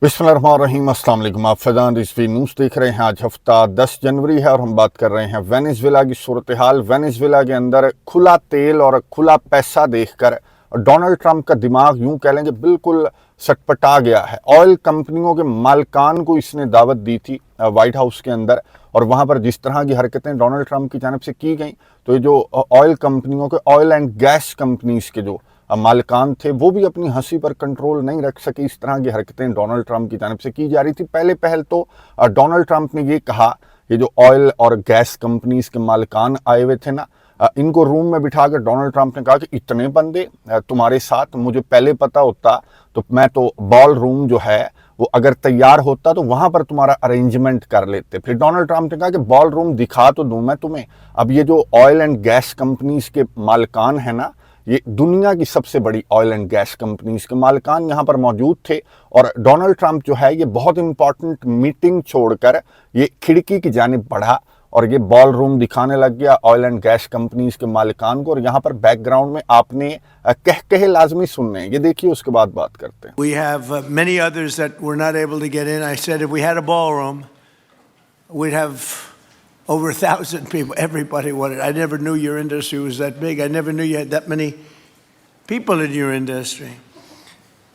बिस्मिल्लाहिर्रहमानिर्रहीम, अस्सलाम वालेकुम। आप फैज़ान रिजवी न्यूज़ देख रहे हैं। आज हफ्ता 10 जनवरी है और हम बात कर रहे हैं वेनेज़ुएला की सूरत हाल। वेनेज़ुएला के अंदर खुला तेल और खुला पैसा देखकर डोनाल्ड ट्रंप का दिमाग यूं कह लेंगे बिल्कुल सटपटा गया है। ऑयल कंपनियों के मालिकान को इसने दावत दी थी वाइट हाउस के अंदर, और वहां पर जिस तरह की हरकतें डोनाल्ड ट्रंप की जानिब से की गई, तो ये जो ऑयल कंपनियों के ऑयल एंड गैस कंपनीज के जो मालिकान थे वो भी अपनी हंसी पर कंट्रोल नहीं रख सके। इस तरह की हरकतें डोनाल्ड ट्रंप की जानिब से की जा रही थी। पहल तो डोनाल्ड ट्रंप ने ये कहा, ये जो ऑयल और गैस कंपनीज के मालिकान आए हुए थे ना, इनको रूम में बिठाकर डोनाल्ड ट्रंप ने कहा कि इतने बंदे तुम्हारे साथ, मुझे पहले पता होता तो मैं तो बॉल रूम जो है वो अगर तैयार होता तो वहां पर तुम्हारा अरेंजमेंट कर लेते। फिर डोनाल्ड ट्रंप ने कहा कि बॉल रूम दिखा तो दूं मैं तुम्हें। अब ये जो ऑयल एंड गैस कंपनीज के मालिकान है ना, ये दुनिया की सबसे बड़ी ऑयल एंड गैस कंपनीज के मालिकान यहाँ पर मौजूद थे, और डोनाल्ड ट्रंप जो है ये बहुत इंपॉर्टेंट मीटिंग छोड़कर ये खिड़की की जानिब बढ़ा और ये बॉल रूम दिखाने लग गया ऑयल एंड गैस कंपनीज के मालिकान को। और यहाँ पर बैकग्राउंड में आपने कहे लाजमी सुनने हैं, ये देखिए, उसके बाद बात करते हैं। We have many others that were not able to get in. I said if we had a ballroom, we'd have over 1,000 people. Everybody wanted. I never knew your industry was that big. I never knew you had that many people in your industry.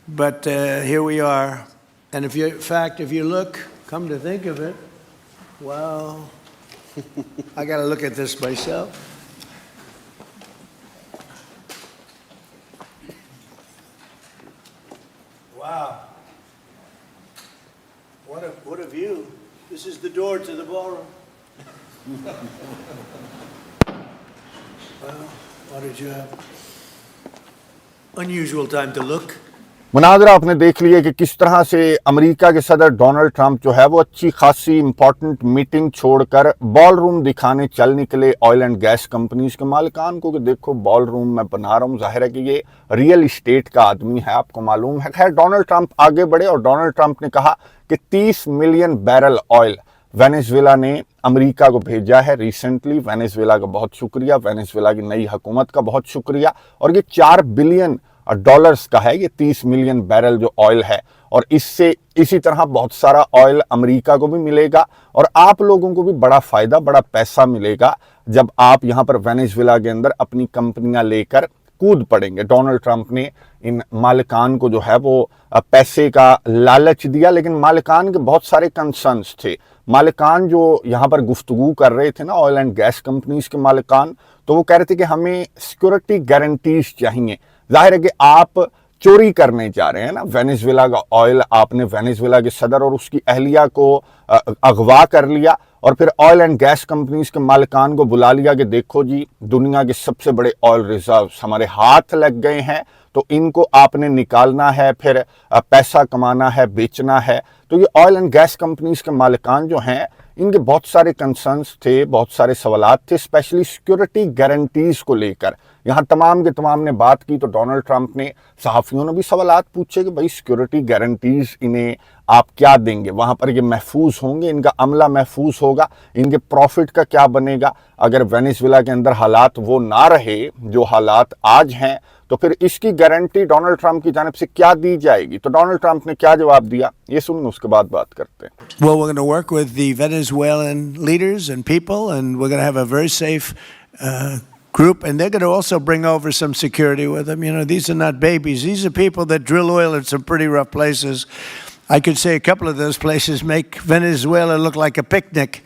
But here we are. And if you, in fact, if you look, come to think of it, well, I got to look at this myself. Wow. What a view. This is the door to the ballroom. Well, what did you have? Unusual time to look. मुनाजरा आपने देख लिया कि किस तरह से America के सदर Donald Trump जो है वो अच्छी खासी इंपॉर्टेंट मीटिंग छोड़कर बॉल रूम दिखाने चल निकले ऑयल एंड गैस कंपनीज के मालिकान को कि देखो बॉल रूम मैं बना रहा हूँ। जाहिर है कि ये रियल इस्टेट का आदमी है, आपको मालूम है। खैर, डोनाल्ड ट्रंप आगे बढ़े और डोनाल्ड ट्रंप ने कहा कि 30 मिलियन बैरल ऑयल वेनेज़ुएला ने अमेरिका को भेजा है रिसेंटली। वेनेज़ुएला का बहुत शुक्रिया, वेनेज़ुएला की नई हुकूमत का बहुत शुक्रिया। और ये $4 बिलियन का है, ये 30 मिलियन बैरल जो ऑयल है, और इससे इसी तरह बहुत सारा ऑयल अमेरिका को भी मिलेगा और आप लोगों को भी बड़ा फायदा, बड़ा पैसा मिलेगा जब आप यहाँ पर वेनेज़ुएला के अंदर अपनी कंपनियां लेकर कूद पड़ेंगे। डोनाल्ड ट्रंप ने इन मालिकान को जो है वो पैसे का लालच दिया, लेकिन मालिकान के बहुत सारे कंसर्न्स थे। मालिकान जो यहाँ पर गुफ्तगू कर रहे थे ना, ऑयल एंड गैस कंपनीज के मालिकान, तो वो कह रहे थे कि हमें सिक्योरिटी गारंटीज चाहिए। जाहिर है कि आप चोरी करने जा रहे हैं ना वेनेज़ुएला का ऑयल, आपने वेनेज़ुएला के सदर और उसकी अहलिया को अगवा कर लिया और फिर ऑयल एंड गैस कंपनीज के मालिकान को बुला लिया कि देखो जी, दुनिया के सबसे बड़े ऑयल रिजर्व्स हमारे हाथ लग गए हैं, तो इनको आपने निकालना है, फिर पैसा कमाना है, बेचना है। तो ये ऑयल एंड गैस कंपनीज के मालिकान जो हैं, इनके बहुत सारे कंसर्न्स थे, बहुत सारे सवालात थे, स्पेशली सिक्योरिटी गारंटीज को लेकर। यहाँ तमाम के तमाम ने बात की तो डोनाल्ड ट्रंप ने, सहाफ़ियों ने भी सवालात पूछे कि भाई सिक्योरिटी गारंटीज इन्हें आप क्या देंगे, वहाँ पर ये महफूज होंगे, इनका अमला महफूज होगा, इनके प्रॉफिट का क्या बनेगा अगर वेनेज़ुएला के अंदर हालात वो ना रहे जो हालात आज हैं, तो फिर इसकी गारंटी डोनाल्ड ट्रंप की जानिब से क्या दी जाएगी। तो डोनाल्ड ट्रंप ने क्या जवाब दिया, ये सुनिए, उसके बाद बात करते हैं। Well, we're going to work with the Venezuelan leaders and people, and we're going to have a very safe group, and they're going to also bring over some security with them. You know, these are not babies. These are people that drill oil in some pretty rough places. I could say a couple of those places make Venezuela look like a picnic.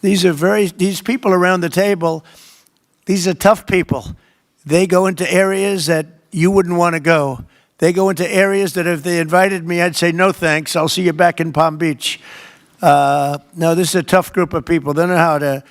These people around the table, these are tough people. They go into areas that you wouldn't want to go. They go into areas that if they invited me, I'd say, no thanks, I'll see you back in Palm Beach. No, this is a tough group of people. They know how to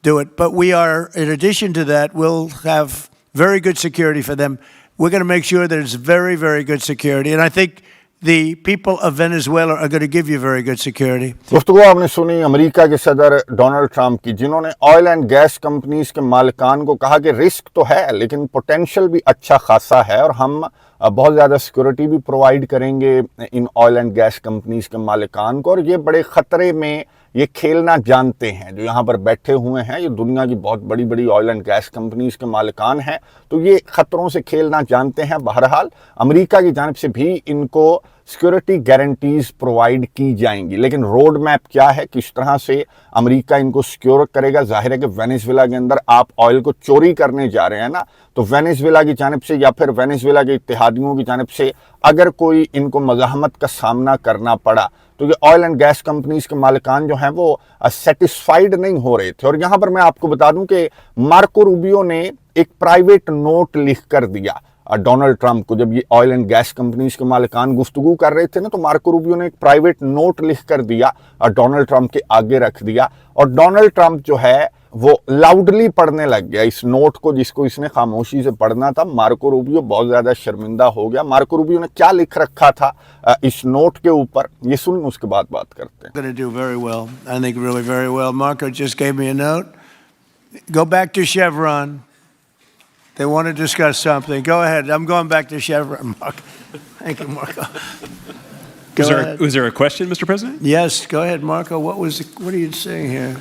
do it. But we are, in addition to that, we'll have very good security for them. We're going to make sure there's very, very good security. And I think the people of Venezuela are going to give you very good security. गुफ्तगू आपने सुनी America के सदर Donald Trump की, जिन्होंने oil and gas companies के मालिकान को कहा कि रिस्क तो है लेकिन पोटेंशियल भी अच्छा खासा है और हम बहुत ज़्यादा सिक्योरिटी भी प्रोवाइड करेंगे in oil and gas companies के मालिकान को, और ये बड़े ख़तरे में ये खेलना जानते हैं। जो यहाँ पर बैठे हुए हैं ये दुनिया की बहुत बड़ी बड़ी ऑयल एंड गैस कंपनीज के मालिकान हैं, तो ये खतरों से खेलना जानते हैं। बहरहाल अमेरिका की जानिब से भी इनको सिक्योरिटी गारंटीज प्रोवाइड की जाएंगी, लेकिन रोड मैप क्या है, किस तरह से अमेरिका इनको सिक्योर करेगा। जाहिर है कि वेनेजुएला के अंदर आप ऑयल को चोरी करने जा रहे हैं ना, तो वेनेजुएला की जानिब से या फिर वेनेजुएला के इत्तेहादियों की जानिब से अगर कोई इनको मज़ाहमत का सामना करना पड़ा तो ये ऑयल एंड गैस कंपनीज के मालिकान जो हैं वो सेटिस्फाइड नहीं हो रहे थे। और यहाँ पर मैं आपको बता दूं कि मार्को रूबियो ने एक प्राइवेट नोट लिख कर दिया डोनाल्ड ट्रंप को। जब ये ऑयल एंड गैस कंपनीज के मालिकान गुफ्तगू कर रहे थे ना, तो मार्को रूबियो ने एक प्राइवेट नोट लिख कर दिया डोनाल्ड ट्रंप के आगे रख दिया, और डोनाल्ड ट्रंप जो है वो लाउडली पढ़ने लग गया इस नोट को, जिसको इसने खामोशी से पढ़ना था। मार्को रूबियो बहुत ज्यादा शर्मिंदा हो गया। मार्को रूबियो ने क्या लिख रखा था इस नोट के ऊपर, ये सुन उसके बाद बात करते हैं। Going to do very well. I think really very well. Marco just gave me a note. Go back to Chevron. They want to discuss something. Go ahead. I'm going back to Chevron. Marco. Thank you, Marco. Was there a question, Mr. President? Yes, go ahead, Marco. What are you saying here?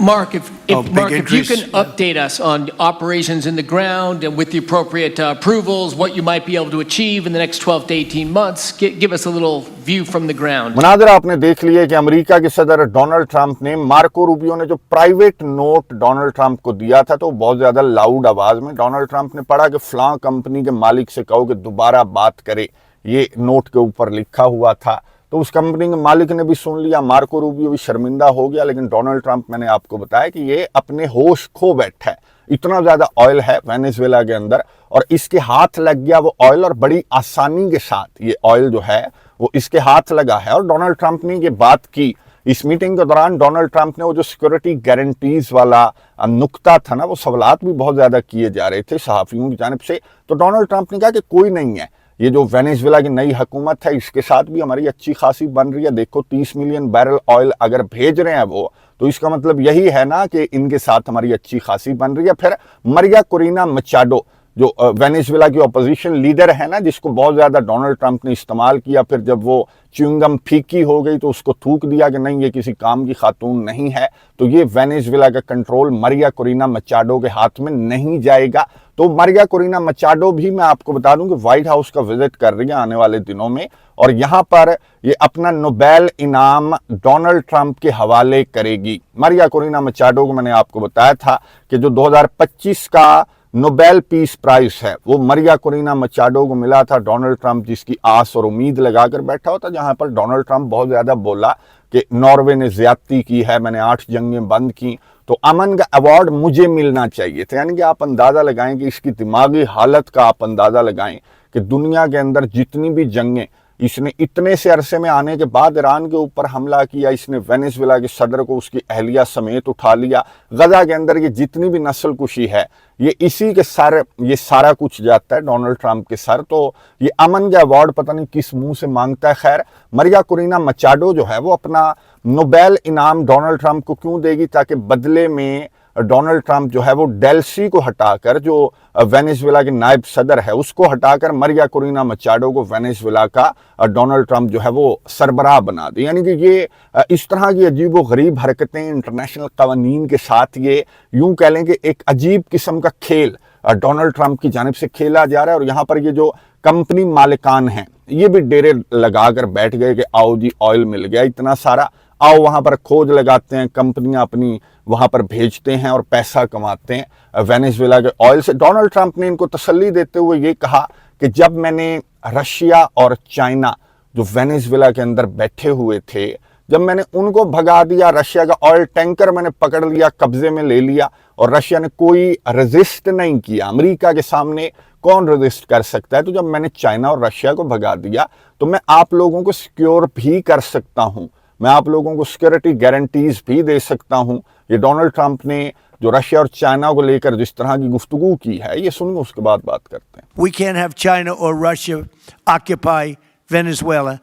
Mark, if big you increase. can update us on operations in the ground and with the appropriate approvals, what you might be able to achieve in the next 12 to 18 months, give us a little view from the ground. मनाज़रा आपने देख लिया कि America के सदर Donald Trump ने, Marco Rubio ने जो private note Donald Trump को दिया था, तो बहुत ज्यादा लाउड आवाज में डोनाल्ड ट्रंप ने पढ़ा कि फलां कंपनी के मालिक से कहो कि दोबारा बात करे, ये नोट के ऊपर लिखा हुआ था। तो उस कंपनी के मालिक ने भी सुन लिया, मार्को रूबियो भी शर्मिंदा हो गया। लेकिन डोनाल्ड ट्रंप, मैंने आपको बताया कि ये अपने होश खो बैठा है। इतना ज्यादा ऑयल है वेनेजुएला के अंदर और इसके हाथ लग गया वो ऑयल, और बड़ी आसानी के साथ ये ऑयल जो है वो इसके हाथ लगा है। और डोनाल्ड ट्रंप ने ये बात की इस मीटिंग के दौरान। डोनाल्ड ट्रंप ने वो जो सिक्योरिटी गारंटीज वाला नुक्ता था ना, वो सवालात भी बहुत ज्यादा किए जा रहे थे सहाफियों की जानिब से। तो डोनाल्ड ट्रंप ने कहा कि कोई नहीं है, ये जो वेनेजुएला की नई हुकूमत है इसके साथ भी हमारी अच्छी खासी बन रही है। देखो 30 मिलियन बैरल ऑयल अगर भेज रहे हैं वो, तो इसका मतलब यही है ना कि इनके साथ हमारी अच्छी खासी बन रही है। फिर मरिया कोरिना मचाडो जो वेनेजुएला की अपोजिशन लीडर है ना, जिसको बहुत ज्यादा डोनाल्ड ट्रंप ने इस्तेमाल किया, फिर जब वो च्युइंगम फीकी हो गई तो उसको थूक दिया कि नहीं ये किसी काम की खातून नहीं है। तो ये वेनेजुएला का कंट्रोल मरिया कोरिना मचाडो के हाथ में नहीं जाएगा। तो मरिया कोरिना मचाडो भी, मैं आपको बता दूं कि व्हाइट हाउस का विजिट कर रही है आने वाले दिनों में, और यहां पर ये अपना नोबेल इनाम डोनाल्ड ट्रंप के हवाले करेगी। मरिया कोरिना मचाडो को मैंने आपको बताया था कि जो 2025 का नोबेल पीस प्राइज है वो मरिया कोरिना मचाडो को मिला था। डोनाल्ड ट्रंप जिसकी आस और उम्मीद लगाकर बैठा होता, जहां पर डोनाल्ड ट्रंप बहुत ज्यादा बोला कि नॉर्वे ने ज्यादती की है, मैंने 8 जंगें बंद की, तो अमन का अवार्ड मुझे मिलना चाहिए था। यानी कि आप अंदाजा लगाएं कि इसकी दिमागी हालत का आप अंदाजा लगाएं कि दुनिया के अंदर जितनी भी जंगें इसने इतने से अरसे में आने के बाद ईरान के ऊपर हमला किया, इसने वेनेजुएला के सदर को उसकी अहलिया समेत उठा लिया, गजा के अंदर ये जितनी भी नस्ल कुशी है ये इसी के सर, ये सारा कुछ जाता है डोनाल्ड ट्रंप के सर। तो ये अमन का अवार्ड पता नहीं किस मुंह से मांगता है। खैर, मरिया कोरिना मचाडो जो है वो अपना नोबेल इनाम डोनाल्ड ट्रंप को क्यों देगी, ताकि बदले में डोनाल्ड ट्रंप जो है वो डेल्सी को हटाकर, जो वेनेजुएला के नायब सदर है उसको हटाकर मरिया कोरिना मचाडो को वेनेजुएला का डोनाल्ड ट्रंप जो है वो सरबराह बना दे। यानी कि ये इस तरह की अजीब व गरीब हरकतें इंटरनेशनल कवानीन के साथ, ये यूं कह लें कि एक अजीब किस्म का खेल डोनाल्ड ट्रंप की जानिब से खेला जा रहा है। और यहाँ पर ये जो कंपनी मालिकान हैं ये भी डेरे लगाकर बैठ गए कि आओ जी ऑयल मिल गया इतना सारा, आओ वहां पर खोज लगाते हैं, कंपनियां अपनी वहां पर भेजते हैं और पैसा कमाते हैं वेनेजुएला के ऑयल से। डोनाल्ड ट्रंप ने इनको तसल्ली देते हुए ये कहा कि जब मैंने रशिया और चाइना जो वेनेजुएला के अंदर बैठे हुए थे, जब मैंने उनको भगा दिया, रशिया का ऑयल टैंकर मैंने पकड़ लिया, कब्जे में ले लिया, और रशिया ने कोई रेजिस्ट नहीं किया, अमेरिका के सामने कौन रेजिस्ट कर सकता है, तो जब मैंने चाइना और रशिया को भगा दिया तो मैं आप लोगों को सिक्योर भी कर सकता हूं, मैं आप लोगों को सिक्योरिटी गारंटीज भी दे सकता हूं। ये डोनाल्ड ट्रंप ने जो रशिया और चाइना को लेकर जिस तरह की गुफ्तगू की है, ये सुनिए उसके बाद बात करते हैं। We can't have China or Russia occupy Venezuela.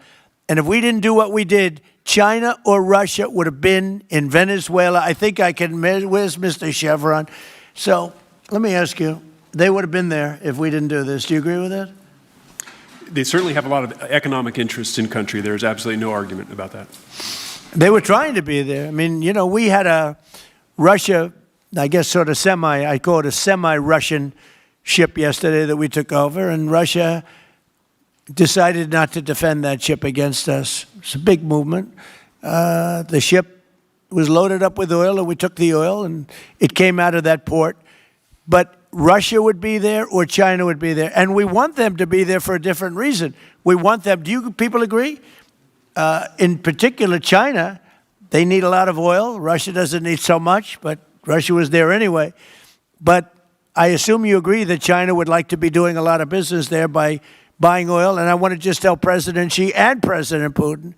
And if we didn't do what we did, China or Russia would have been in Venezuela. I think I can, where's Mr. Chevron? So let me ask you, they would have been there if we didn't do this. Do you agree with that? They certainly have a lot of economic interests in country. There's absolutely no argument about that. They were trying to be there. I mean, you know, we had a Russia, I guess sort of I call it a semi-Russian ship yesterday that we took over, and Russia decided not to defend that ship against us. It's a big movement. The ship was loaded up with oil, and we took the oil, and it came out of that port. But Russia would be there or China would be there. And we want them to be there for a different reason. We want them, do you people agree? In particular, China, they need a lot of oil. Russia doesn't need so much, but Russia was there anyway. But I assume you agree that China would like to be doing a lot of business there by buying oil. And I want to just tell President Xi and President Putin,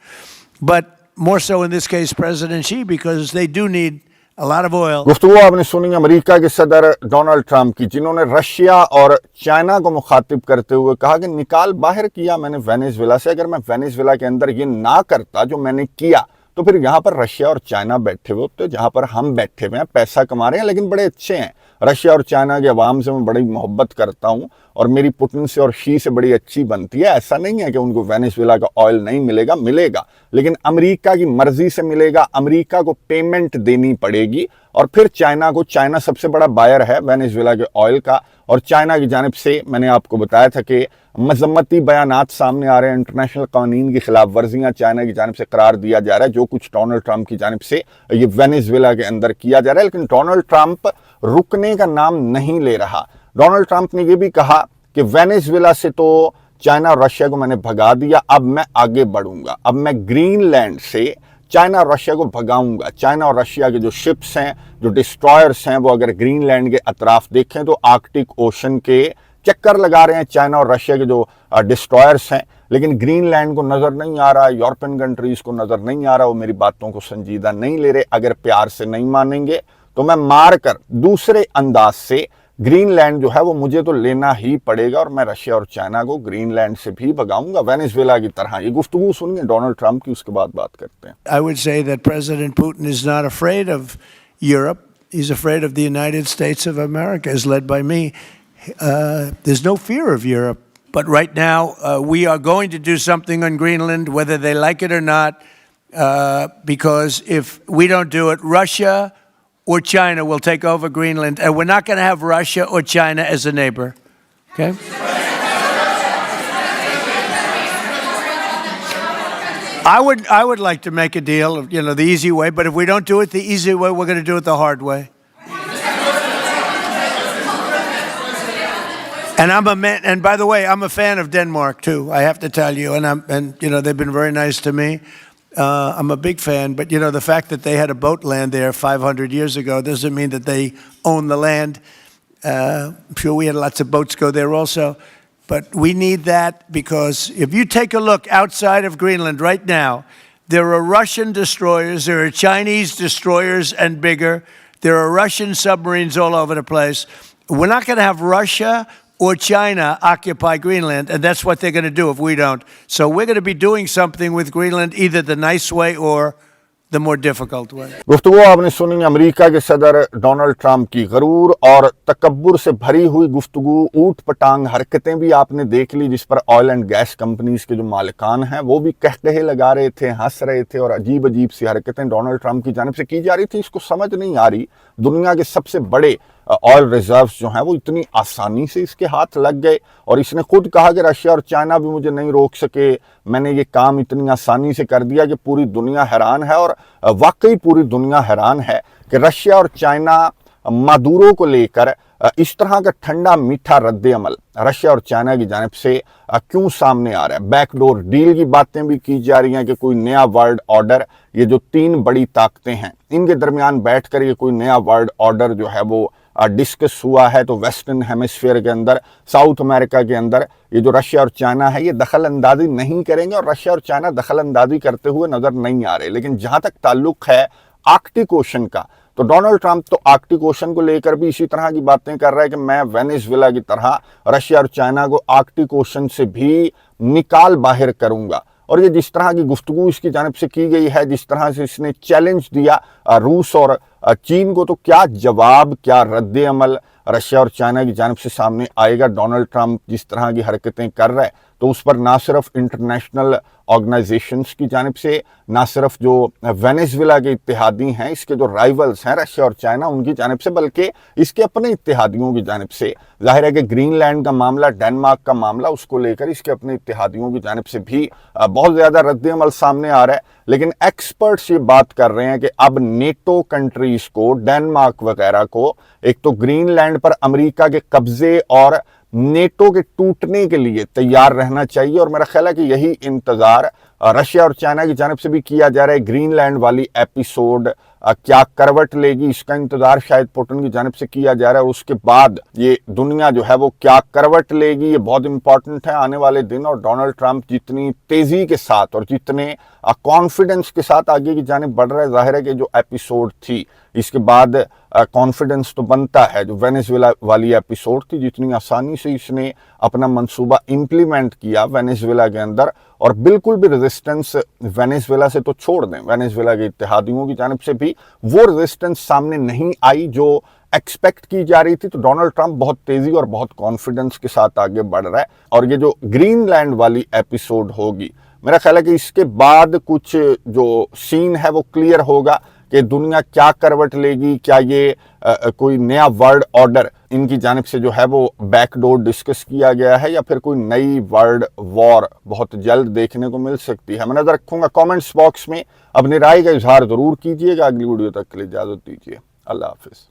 but more so in this case, President Xi, because they do need a lot of oil. गुफ्तगू आपने सुनी America के सदर Donald Trump की, जिन्होंने Russia और China को मुखातिब करते हुए कहा कि निकाल बाहर किया मैंने वेनेजुएला से, अगर मैं वेनेजुएला के अंदर ये ना करता जो मैंने किया तो फिर यहाँ पर रशिया और चाइना बैठे हुए होते, जहाँ पर हम बैठे हुए हैं, पैसा कमा रहे हैं लेकिन बड़े अच्छे हैं। रशिया और चाइना के अवाम से मैं बड़ी मोहब्बत करता हूँ और मेरी पुतिन से और शी से बड़ी अच्छी बनती है। ऐसा नहीं है कि उनको वेनेजुएला का ऑयल नहीं मिलेगा, मिलेगा, लेकिन अमेरिका की मर्जी से मिलेगा, अमेरिका को पेमेंट देनी पड़ेगी और फिर चाइना को, चाइना सबसे बड़ा बायर है वेनेजुएला के ऑयल का, और चाइना की जानिब से मैंने आपको बताया था कि मजम्मती बयानात सामने आ रहे हैं, इंटरनेशनल कानून की खिलाफ वर्जियां चाइना की जानिब से करार दिया जा रहा है, जो कुछ डोनाल्ड ट्रंप की जानिब से ये वेनेजुएला के अंदर किया जा रहा है। लेकिन डोनाल्ड ट्रंप रुकने का नाम नहीं ले रहा। डोनाल्ड ट्रंप ने ये भी कहा कि वेनेजुएला से तो चाइना और रशिया को मैंने भगा दिया, अब मैं आगे बढ़ूंगा, अब मैं ग्रीनलैंड से चाइना और रशिया को भगाऊंगा। चाइना और रशिया के जो शिप्स हैं, जो डिस्ट्रॉयर्स हैं, वो अगर ग्रीनलैंड के अतराफ देखें तो आर्कटिक ओशन के चक्कर लगा रहे हैं चाइना और रशिया के जो डिस्ट्रॉयर्स हैं, लेकिन ग्रीनलैंड को नज़र नहीं आ रहा, यूरोपियन कंट्रीज़ को नज़र नहीं आ रहा, वो मेरी बातों को संजीदा नहीं ले रहे। अगर प्यार से नहीं मानेंगे तो मैं मार कर दूसरे अंदाज से ग्रीनलैंड जो है वो मुझे तो लेना ही पड़ेगा और मैं रशिया और चाइना को ग्रीनलैंड से भी भगाऊंगा वेनेजुएला की तरह। ये गुफ्तगू सुनिए डोनाल्ड ट्रंप की, उसके बाद बात करते हैं। I would say that President Putin is not afraid of Europe. He's afraid of the United States of America, as led by me. There's no fear of Europe. But right now, we are going to do something on Greenland, whether they like it or not, because if we don't do it, Russia or China will take over Greenland, and we're not going to have Russia or China as a neighbor. Okay? I would like to make a deal, you know, the easy way, but if we don't do it the easy way, we're going to do it the hard way. And I'm a man, and by the way, I'm a fan of Denmark too, I have to tell you, and you know, they've been very nice to me. I'm a big fan, but you know, the fact that they had a boat land there 500 years ago doesn't mean that they own the land. I'm sure we had lots of boats go there also, but we need that, because if you take a look outside of Greenland right now, there are Russian destroyers, there are Chinese destroyers and bigger, there are Russian submarines all over the place. We're not going to have Russia or China occupy Greenland, and that's what they're going to do if we don't. So we're going to be doing something with Greenland, either the nice way or the more difficult way. गुफ्तगू आपने सुनी America के सदर Donald Trump की, गरूर और तकब्बुर से भरी हुई गुफ्तगू, ऊट पटांग हरकतें भी आपने देख ली, जिस पर ऑयल एंड गैस कंपनीज के जो मालिकान हैं वो भी कहकहे लगा रहे थे, हंस रहे थे, और अजीब अजीब सी हरकतें डोनाल्ड ट्रंप की जानिब से की जा रही थी। इसको समझ नहीं आ रही, दुनिया के सबसे बड़े ऑयल रिजर्व्स जो हैं वो इतनी आसानी से इसके हाथ लग गए, और इसने खुद कहा कि रशिया और चाइना भी मुझे नहीं रोक सके, मैंने ये काम इतनी आसानी से कर दिया कि पूरी दुनिया हैरान है। और वाकई पूरी दुनिया हैरान है कि रशिया और चाइना मादुरो को लेकर इस तरह का ठंडा मीठा रद्द-ए-अमल रशिया और चाइना की जानिब से क्यों सामने आ रहा है। बैकडोर डील की बातें भी की जा रही हैं कि कोई नया वर्ल्ड ऑर्डर, ये जो तीन बड़ी ताकतें हैं इनके दरमियान बैठकर ये कोई नया वर्ल्ड ऑर्डर जो है वो डिस्कस हुआ है। तो वेस्टर्न हेमिस्फीयर के अंदर, साउथ अमेरिका के अंदर ये जो रशिया और चाइना है ये दखल अंदाजी नहीं करेंगे, और रशिया और चाइना दखल अंदाजी करते हुए नजर नहीं आ रहे। लेकिन जहां तक ताल्लुक है आर्कटिक ओशन का, तो डोनाल्ड ट्रंप तो आर्कटिक ओशन को लेकर भी इसी तरह की बातें कर रहा है कि मैं वेनेजुएला की तरह रशिया और चाइना को आर्कटिक ओशन से भी निकाल बाहर करूंगा। और ये जिस तरह की गुफ्तगू इसकी जानिब से की गई है, जिस तरह से इसने चैलेंज दिया रूस और चीन को, तो क्या जवाब, क्या रद्द-ए-अमल रशिया और चाइना की जानिब से सामने आएगा। डोनाल्ड ट्रंप जिस तरह की हरकतें कर रहा है तो उस पर ना सिर्फ इंटरनेशनल ऑर्गेनाइजेशंस की जानिब से, ना सिर्फ जो वेनेजुएला के इत्तेहादी हैं, इसके जो राइवल्स हैं रशिया और चाइना, उनकी जानिब से, बल्कि इसके अपने इत्तेहादियों की जानिब से। जाहिर है कि ग्रीनलैंड का मामला, डेनमार्क का मामला, उसको लेकर इसके अपने इत्तेहादियों की जानिब से भी बहुत ज़्यादा रद्द-ए-अमल सामने आ रहा है। लेकिन एक्सपर्ट्स ये बात कर रहे हैं कि अब नेटो कंट्रीज को, डेनमार्क वगैरह को, एक तो ग्रीनलैंड पर अमेरिका के कब्जे और नेटो के टूटने के लिए तैयार रहना चाहिए। और मेरा ख्याल है कि यही इंतजार रशिया और चाइना की जानिब से भी किया जा रहा है। ग्रीनलैंड वाली एपिसोड क्या करवट लेगी, इसका इंतजार शायद पुतिन की जानिब से किया जा रहा है। और उसके बाद ये दुनिया जो है वो क्या करवट लेगी, ये बहुत इंपॉर्टेंट है आने वाले दिन। और डोनाल्ड ट्रंप जितनी तेजी के साथ और जितने कॉन्फिडेंस के साथ आगे की जानिब बढ़ रहा है, जाहिर है कि जो एपिसोड थी इसके बाद कॉन्फिडेंस तो बनता है। जो वेनेजुएला वाली एपिसोड थी, जितनी आसानी से इसने अपना मंसूबा इम्प्लीमेंट किया वेनेजुएला के अंदर, और बिल्कुल भी रेजिस्टेंस वेनेजुएला से तो छोड़ दें, वेनेजुएला के इत्तेहादियों की जानिब से भी वो रेजिस्टेंस सामने नहीं आई जो एक्सपेक्ट की जा रही थी। तो डोनाल्ड ट्रंप बहुत तेजी और बहुत कॉन्फिडेंस के साथ आगे बढ़ रहा है। और ये जो ग्रीनलैंड वाली एपिसोड होगी, मेरा ख्याल है कि इसके बाद कुछ जो सीन है वो क्लियर होगा कि दुनिया क्या करवट लेगी। क्या ये कोई नया वर्ल्ड ऑर्डर इनकी जानिब से जो है वो बैकडोर डिस्कस किया गया है, या फिर कोई नई वर्ल्ड वॉर बहुत जल्द देखने को मिल सकती है। मैं नजर रखूंगा। कमेंट्स बॉक्स में अपनी राय का इजहार जरूर कीजिएगा। अगली वीडियो तक के लिए इजाजत दीजिए। अल्लाह हाफिज।